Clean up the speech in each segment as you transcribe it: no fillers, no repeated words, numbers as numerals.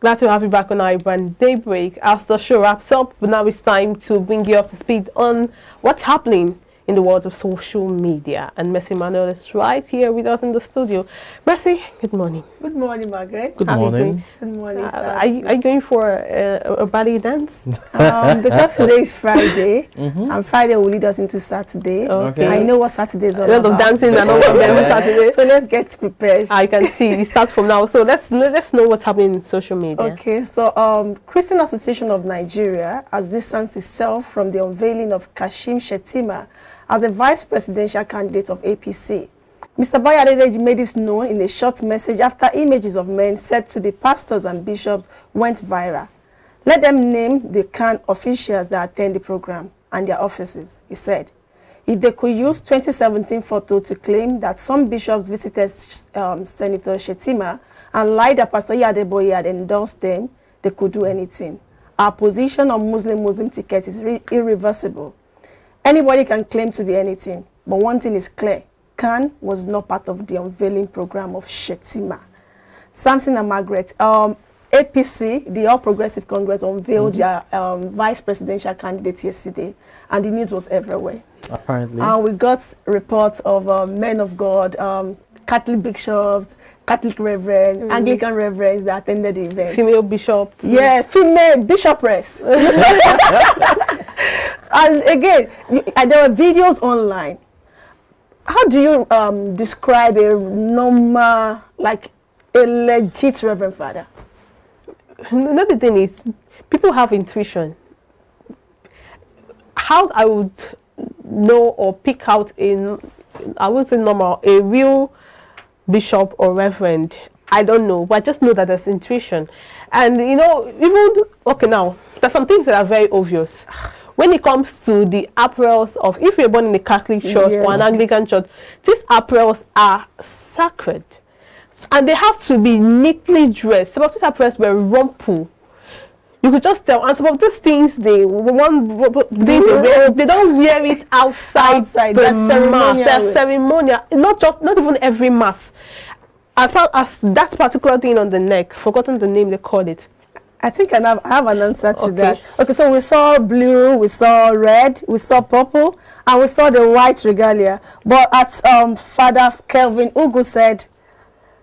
Glad to have you back on iBrand Daybreak. As the show wraps up, now it's time to bring you up to speed on what's happening in the world of social media. And Mercy Manuel is right here with us in the studio. Mercy, good morning. Good morning, Margaret. Good morning. Good morning. Are you going for a ballet dance? Because today is Friday, and Friday will lead us into Saturday. Okay. I know what Saturday is all A lot about. of dancing and all of them Saturday. So let's get prepared. I can see it starts from now. So let's know what's happening in social media. Okay, so Christian Association of Nigeria has distanced itself from the unveiling of Kashim Shettima as the vice presidential candidate of APC. Mr. Bayadede made this known in a short message after images of men said to be pastors and bishops went viral. Let them name the CAN officials that attend the program and their offices, he said. If they could use 2017 photo to claim that some bishops visited Senator Shettima and lied that Pastor Yadeboye had endorsed them, they could do anything. Our position on Muslim ticket is irreversible. Anybody can claim to be anything, but one thing is clear. CAN was not part of the unveiling program of Shettima. Samson and Margaret, APC, the All Progressive Congress, unveiled their vice presidential candidate yesterday, and the news was everywhere. Apparently. And we got reports of men of God, Catholic bishops, Catholic reverends, Anglican reverends that attended the event. Female bishop. Yeah, female bishopress. And again, there were videos online. How do you describe a normal, like a legit reverend father? Another thing is, people have intuition. How I would know or pick out I would say normal, a real bishop or reverend, I don't know, but I just know that there's intuition. And okay, now there's some things that are very obvious. When it comes to the apparels of, if you're born in a Catholic church or an Anglican church, these apparels are sacred. And they have to be neatly dressed. Some of these apparels were rumple. You could just tell. And some of these things, they don't wear it outside the mass. They're ceremonial. Not even every mass. As far as that particular thing on the neck, forgotten the name they call it. I think I have an answer to that. Okay, so we saw blue, we saw red, we saw purple, and we saw the white regalia. But at Father Kelvin Ugu said,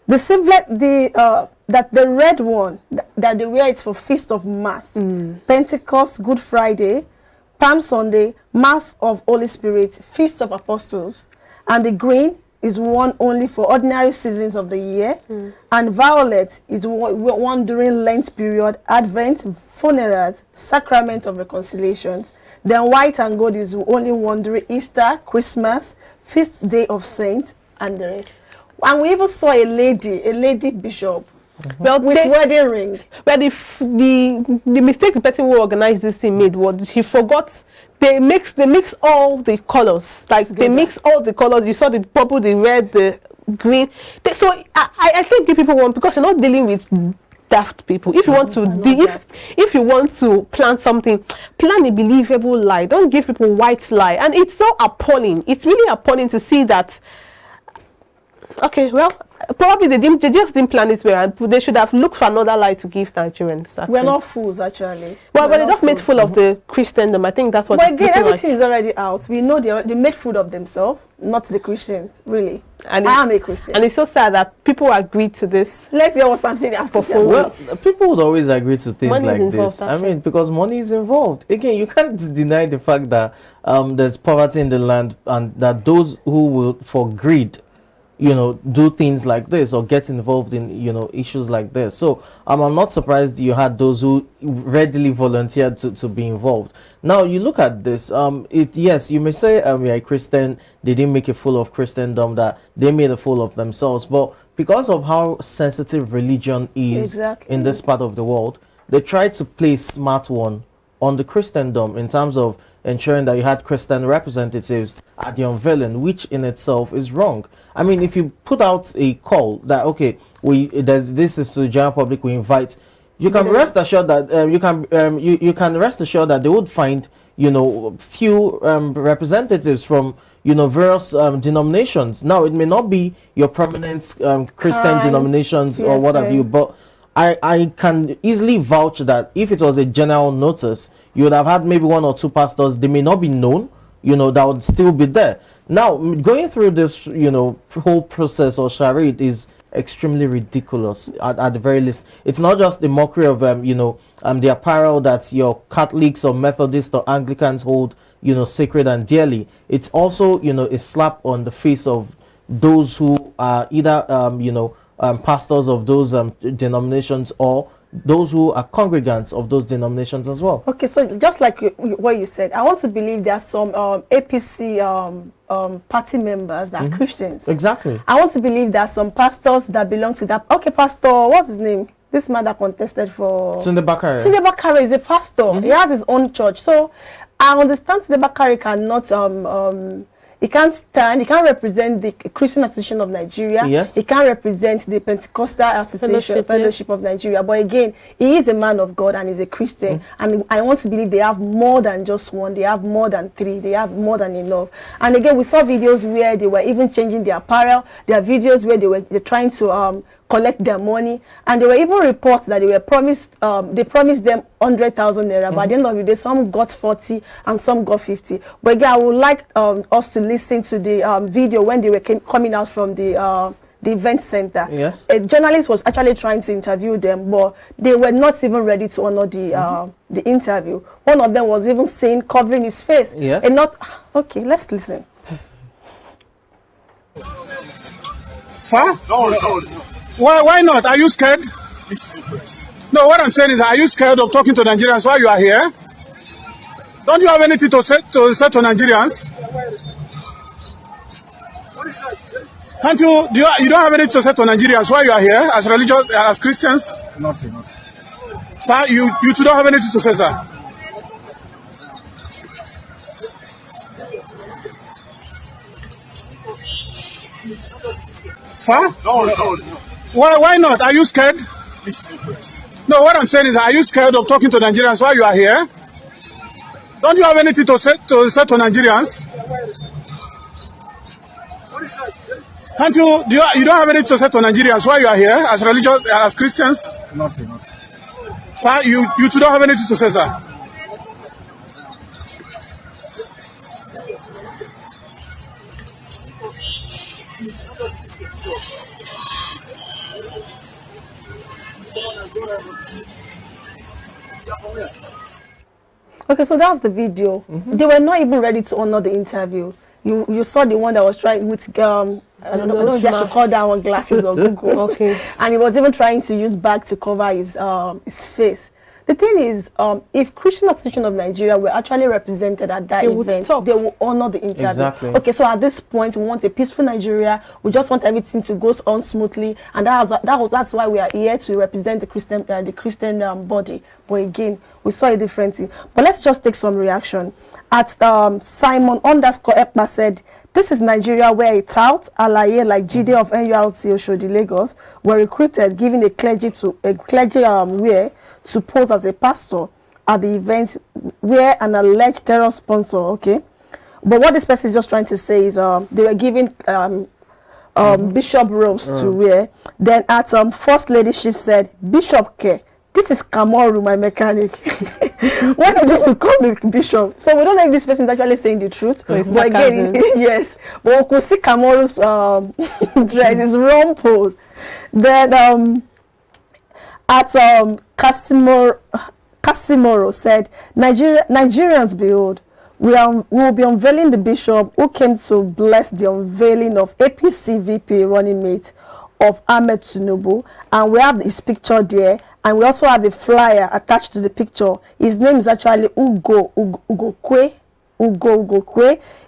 that the red one, that they wear it for Feast of Mass, Pentecost, Good Friday, Palm Sunday, Mass of Holy Spirit, Feast of Apostles, and the green is one only for ordinary seasons of the year, and violet is one during Lent period, Advent, funerals, Sacrament of Reconciliations. Then white and gold is only one during Easter, Christmas, Feast Day of Saints, and the rest. And we even saw a lady bishop, with wedding ring. But the mistake the person who organized this thing made was he forgot they mix all the colors. Like they mix all the colors. You saw the purple, the red, the green. So I think people want, because you're not dealing with daft people. If you want to if you want to plan something, plan a believable lie. Don't give people white lie. And it's so appalling. It's really appalling to see that. Okay, well, probably they just didn't plan it well, and they should have looked for another lie to give Nigerians. Actually. We're not fools, actually. Well, but they just made fool of the Christendom. I think that's what. But again, everything is already out. We know they made fool of themselves, not the Christians, really. And I am a Christian. And it's so sad that people agreed to this. Let's hear what something else. Well, people would always agree to things money like this. I mean, because money is involved. Again, you can't deny the fact that there's poverty in the land, and that those who will, for greed, do things like this or get involved in, issues like this. So I'm not surprised you had those who readily volunteered to be involved. Now you look at this, yes, you may say you're a Christian, they didn't make a fool of Christendom, that they made a fool of themselves. But because of how sensitive religion is in this part of the world, they tried to play smart one on the Christendom in terms of ensuring that you had Christian representatives at the unveiling, which in itself is wrong. I mean, if you put out a call that, okay, this is to the general public, we invite, you can rest assured that you can rest assured that they would find few representatives from various denominations. Now it may not be your prominent Christian denominations or what have you, but I can easily vouch that if it was a general notice, you would have had maybe one or two pastors. They may not be known, that would still be there. Now, going through this, whole process or charade is extremely ridiculous at the very least. It's not just the mockery of the apparel that your Catholics or Methodists or Anglicans hold sacred and dearly. It's also a slap on the face of those who are either pastors of those denominations or those who are congregants of those denominations as well. Okay, so just like what you said, I want to believe there are some APC party members that are Christians. Exactly. I want to believe there are some pastors that belong to that. Okay, pastor, what's his name? This man that contested for... Tunde Bakare. Tunde Bakare is a pastor. He has his own church. So I understand Tunde Bakare cannot... he can't stand, he can't represent the Christian Association of Nigeria. Yes. He can't represent the Pentecostal Association Fellowship of Nigeria. But again, he is a man of God and he's a Christian. And I want to believe they have more than just one. They have more than three. They have more than enough. And again, we saw videos where they were even changing their apparel. There are videos where they're trying to collect their money, and there were even reports that they were promised they promised them 100,000 naira, but at the end of the day some got 40 and some got 50. But again, I would like us to listen to the video when they were coming out from the event center. Yes. A journalist was actually trying to interview them, but they were not even ready to honor the interview. One of them was even seen covering his face. Yes. And not okay, let's listen. Sir? No. Why not? Are you scared? No, what I'm saying is, are you scared of talking to Nigerians while you are here? Don't you have anything to say to Nigerians? Can't you? You don't have anything to say to Nigerians while you are here as religious, as Christians? Nothing. Sir, you two don't have anything to say, sir. Sir? No. Why not? Are you scared? No, what I'm saying is, are you scared of talking to Nigerians while you are here? Don't you have anything to say to Nigerians? Can't you? You don't have anything to say to Nigerians while you are here as religious, as Christians? Nothing. Sir, you two don't have anything to say, sir. Okay, so that's the video. They were not even ready to honor the interview. You saw the one that was trying with I don't know if I should call that one glasses or Google. Okay. And he was even trying to use bag to cover his face. The thing is, if Christian Association of Nigeria were actually represented at that event, they will honor the interview. Exactly. Okay, so at this point, we want a peaceful Nigeria. We just want everything to go on smoothly, and that's why we are here to represent the Christian body. But again, we saw a different thing. But let's just take some reaction. At Simon_Ekpa said, "This is Nigeria where a tout, alaye like Jide of NURT Oshodi Lagos, were recruited, giving a clergy wear to pose as a pastor at the event where an alleged terror sponsor." Okay, but what this person is just trying to say is they were giving bishop robes to wear. Then at First Ladyship said, "Bishop Ke, this is Kamoru, my mechanic." Why did you become a bishop? So we don't know if this person is actually saying the truth. But again, yes. But we could see Kamoru's dress is rumpled. Then at Casimiro said, Nigerians, behold, we will be unveiling the bishop who came to bless the unveiling of APC VP running mate of Ahmed Tinubu, and we have his picture there, and we also have a flyer attached to the picture. His name is actually Ugo Ugokwe.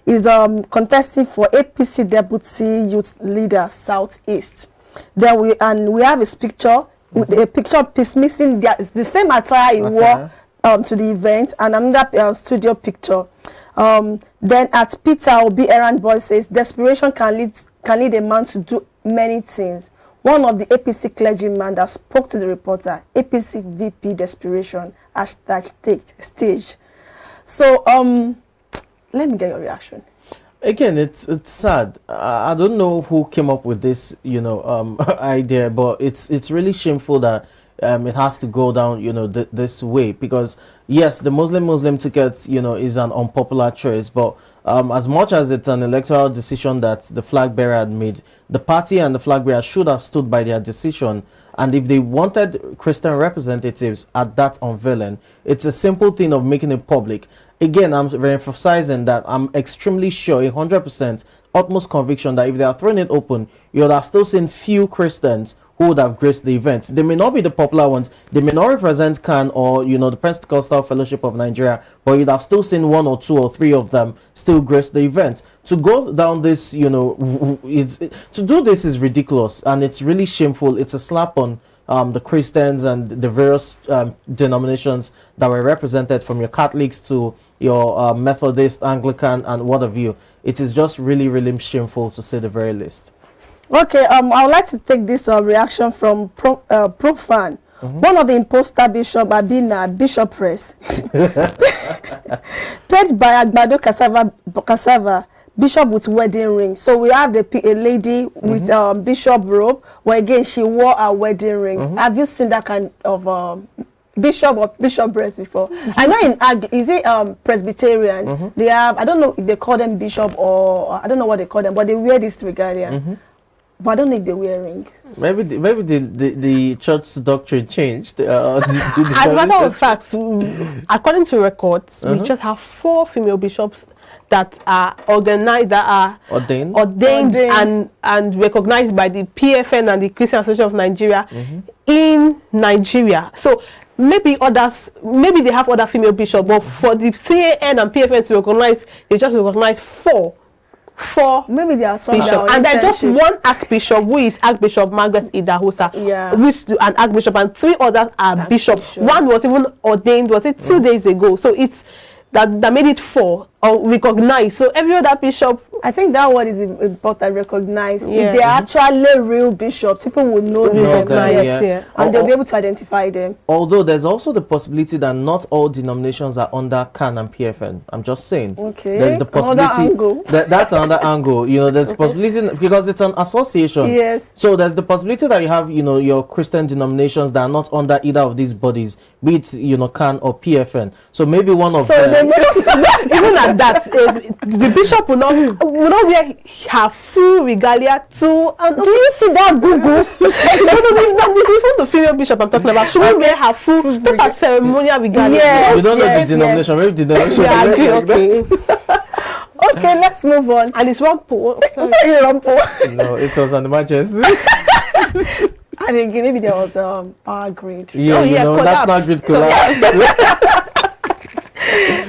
Is contesting for APC Deputy Youth Leader Southeast. Then we have his picture. A picture piece missing the same attire he wore to the event, and another studio picture. Then at Peter Obi Errand Boy says, "Desperation can lead a man to do many things." One of the APC clergymen that spoke to the reporter, APC VP desperation #stage. So let me get your reaction. Again, it's sad. I don't know who came up with this, idea, but it's really shameful that it has to go down, this way, because yes, the Muslim tickets, is an unpopular choice, but as much as it's an electoral decision that the flag bearer had made, the party and the flag bearer should have stood by their decision. And if they wanted Christian representatives at that unveiling, it's a simple thing of making it public. Again, I'm emphasizing that I'm extremely sure, 100%, utmost conviction that if they are throwing it open, you would have still seen few Christians who would have graced the event. They may not be the popular ones. They may not represent CAN or, the Pentecostal Fellowship of Nigeria, but you'd have still seen 1 or 2 or 3 of them still grace the event. To go down this, to do this is ridiculous, and it's really shameful. It's a slap on the Christians and the various denominations that were represented, from your Catholics to your Methodist, Anglican, and what have you. It is just really, really shameful, to say the very least. Okay, I would like to take this reaction from Profan. One of the imposter bishop have been Bishop-ress. Paid by Agbado Cassava, bishop with wedding ring. So we have a lady with bishop robe, where again she wore a wedding ring. Have you seen that kind of bishop or bishop-ress before? I know in is it Presbyterian? They have, I don't know if they call them bishop, or I don't know what they call them, but they wear this regalia. But I don't think they wear rings. Maybe the church's doctrine changed. As a matter of fact, according to records, we just have 4 female bishops that are organized, that are ordained and recognized by the PFN and the Christian Association of Nigeria in Nigeria. So maybe they have other female bishops, but for the CAN and PFN to recognize, they just recognize 4 maybe there are some bishops, and there's just 1 archbishop, who is Archbishop Margaret Idahosa, who is an archbishop, and 3 others are bishops. 1 was even ordained, was it 2 days ago? So it's that made it 4 or recognized. So every other bishop, I think that one is important, recognize. If they are actually real bishops, people will know them, and they'll be able to identify them. Although there's also the possibility that not all denominations are under CAN and PFN. I'm just saying. Okay. There's the possibility that's another angle. There's possibility, because it's an association. Yes. So there's the possibility that you have, your Christian denominations that are not under either of these bodies, be it CAN or PFN. So maybe one of them. Even at that, the bishop will not wear her full regalia to. Do you see that Google? Even the female bishop I'm talking about, she won't wear her full. That's a ceremonial regalia. Yes, we don't know the denomination. Maybe the denomination. Yeah, okay. Okay, let's move on. And it's Rumpo. No, it was an emergency. And again, maybe there was power grid. National grid collapse.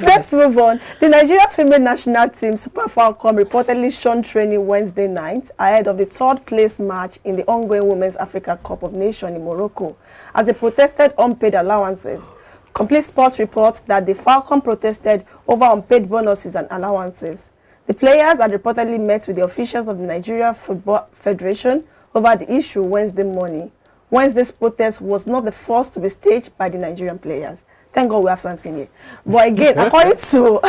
Let's move on. The Nigeria female national team, Super Falcon, reportedly shunned training Wednesday night ahead of the 3rd place match in the ongoing Women's Africa Cup of Nations in Morocco, as they protested unpaid allowances. Complete Sports reports that the Falcon protested over unpaid bonuses and allowances. The players had reportedly met with the officials of the Nigeria Football Federation over the issue Wednesday morning. Wednesday's protest was not the first to be staged by the Nigerian players. Thank God we have something here. But again, according to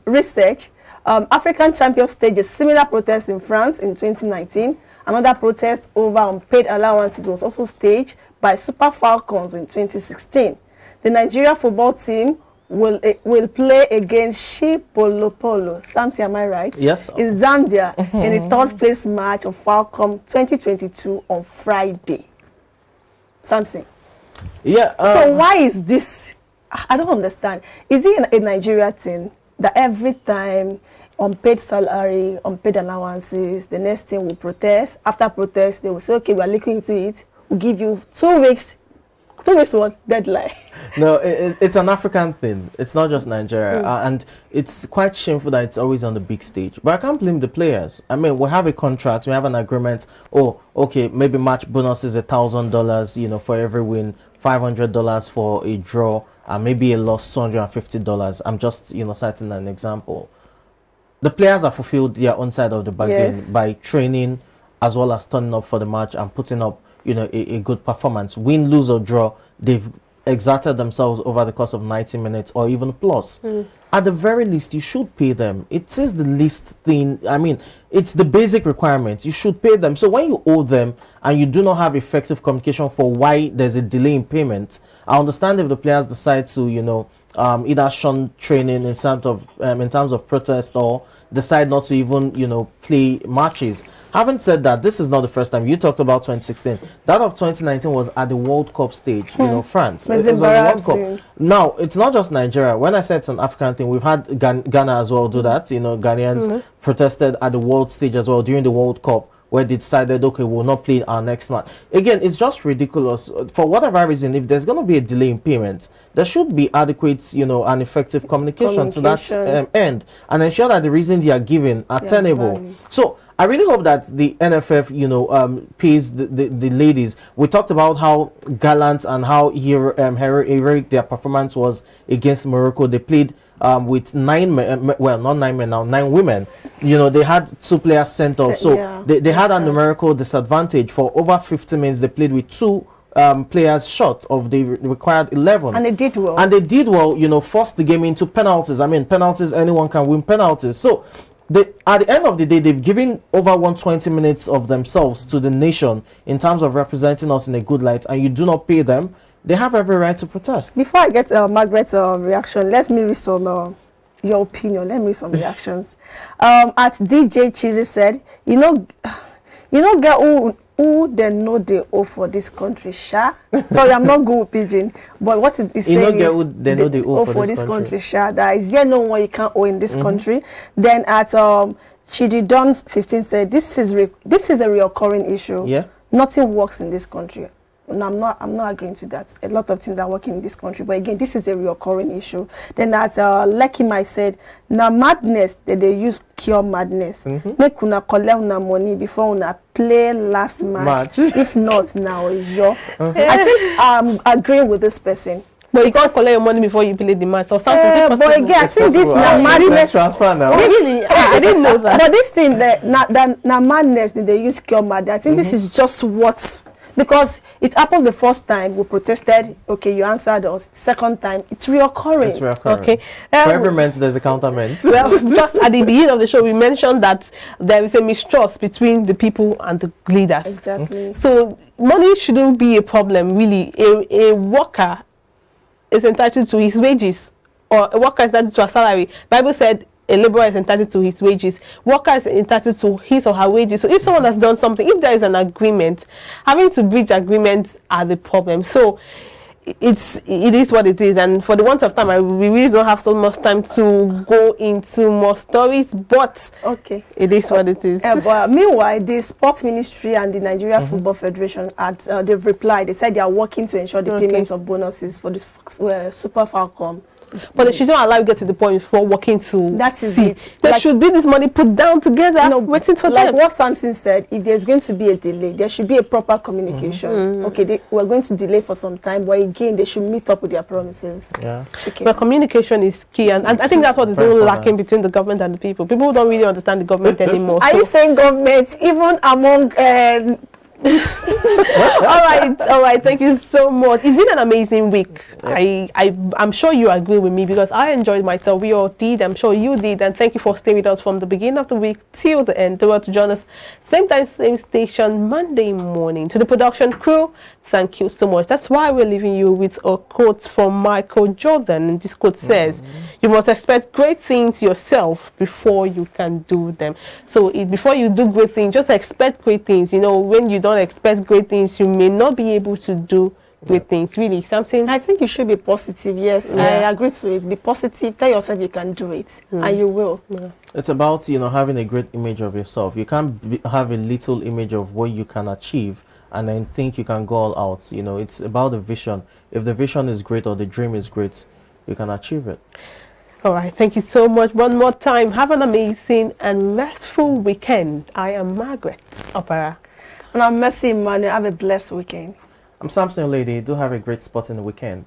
research, African champions staged a similar protest in France in 2019. Another protest over unpaid allowances was also staged by Super Falcons in 2016. The Nigeria football team will play against Shipolopolo. Samsi, am I right? Yes. In Zambia in the 3rd place match of Falcon 2022 on Friday. Samsi. Yeah. So why is this? I don't understand. Is it a Nigeria thing that every time unpaid salary, unpaid allowances, the next thing will protest? After protest, they will say, okay, we are looking into it. We'll give you 2 weeks. 2 weeks what? Deadline. No, it's an African thing. It's not just Nigeria. And it's quite shameful that it's always on the big stage. But I can't blame the players. I mean, we have a contract. We have an agreement. Oh, okay, maybe match bonus is $1,000, for every win. $500 for a draw, and maybe a loss $250. I'm just, citing an example. The players have fulfilled their own side of the bargain by training as well as turning up for the match and putting up, a good performance. Win, lose or draw, they've exerted themselves over the course of 90 minutes or even plus. at the very least, you should pay them. It is the least thing. I mean, it's the basic requirements. You should pay them. So when you owe them and you do not have effective communication for why there's a delay in payment, I understand if the players decide to, either shun training in terms of protest, or decide not to even play matches. Having said that, this is not the first time. You talked about 2016. That of 2019 was at the World Cup stage. France. It was on the World Cup. Now it's not just Nigeria. When I said it's an African thing, we've had Ghana as well do that. Ghanaians protested at the world stage as well during the World Cup, where they decided, okay, we'll not play our next match. Again, it's just ridiculous. For whatever reason, if there's going to be a delay in payment, there should be adequate, and effective communication to that end, and ensure that the reasons you are given are tenable. So I really hope that the NFF, pays the ladies. We talked about how gallant and how heroic their performance was against Morocco. They played with 9 men, well, not 9 men now, 9 women. They had 2 players sent off, so they had a numerical disadvantage. For over 50 minutes, they played with 2 players short of the required 11, and they did well. Forced the game into penalties. I mean, penalties, anyone can win penalties. So at the end of the day, they've given over 120 minutes of themselves to the nation in terms of representing us in a good light, and you do not pay them. They have every right to protest. Before I get Margaret's reaction, let me read some your opinion. Let me read some reactions. At DJ Cheesy said, get who they know they owe for this country, Sha. Sorry, I'm not good with pidgin, but what it is saying get who they know they owe for this country, Sha. That is there no one you can't owe in this country. Then at Chidi Dons 15 said, this is a reoccurring issue. Yeah. Nothing works in this country. No, I'm not agreeing to that. A lot of things are working in this country, but again, this is a recurring issue. Then as Lucky Mike said, na madness that they use cure madness. Make una collect una money before una play last match. If not, now yo. I think I'm agreeing with this person. But you can't collect your money before you play the match or something. But again, I think this na madness. Transfer now. Really? I didn't know that. But this thing that na madness that they use cure madness. I think this is just what. Because it happened the first time, we protested, okay, you answered us. Second time, it's reoccurring. It's reoccurring. Okay. For every ment, there's a counterment. Well, just at the beginning of the show, we mentioned that there is a mistrust between the people and the leaders. Exactly. So money shouldn't be a problem, really. A worker is entitled to his wages, or a worker is entitled to a salary. Bible said a laborer is entitled to his wages. Worker is entitled to his or her wages. So if someone has done something, if there is an agreement, having to breach agreements are the problem. So it is what it is. And for the want of time, we really don't have so much time to go into more stories. But okay, it is what it is. But meanwhile, the Sports Ministry and the Nigeria Football Federation, they've replied. They said they are working to ensure the payments of bonuses for this Super Falcon. But they should not allow you get to the point before working to that is see. it. There should be this money put down together, waiting for like them. what Samson said, if there's going to be a delay, there should be a proper communication. Okay, we're going to delay for some time, but again, they should meet up with their promises. Yeah. But communication is key, and I think that's what is really lacking between the government and the people. People don't really understand the government anymore. Are you saying government, even among... all right, thank you so much. It's been an amazing week. I'm sure you agree with me, because I enjoyed myself. We all did. I'm sure you did. And thank you for staying with us from the beginning of the week till the end. They were to join us same time, same station, Monday morning. To the production crew, thank you so much. That's why we're leaving you with a quote from Michael Jordan. And this quote says, you must expect great things yourself before you can do them. So before you do great things, just expect great things. When you don't expect great things, you may not be able to do great things. Really, something. I think you should be positive. Yes, I agree to it. Be positive. Tell yourself you can do it, and you will. It's about having a great image of yourself. You can't have a little image of what you can achieve and then think you can go all out. It's about the vision. If the vision is great or the dream is great, you can achieve it. All right, thank you so much. One more time, have an amazing and restful weekend. I am Margaret Opera. And I'm Mercy Emmanuel. Have a blessed weekend. I'm Samson Lady. Do have a great spot in the weekend.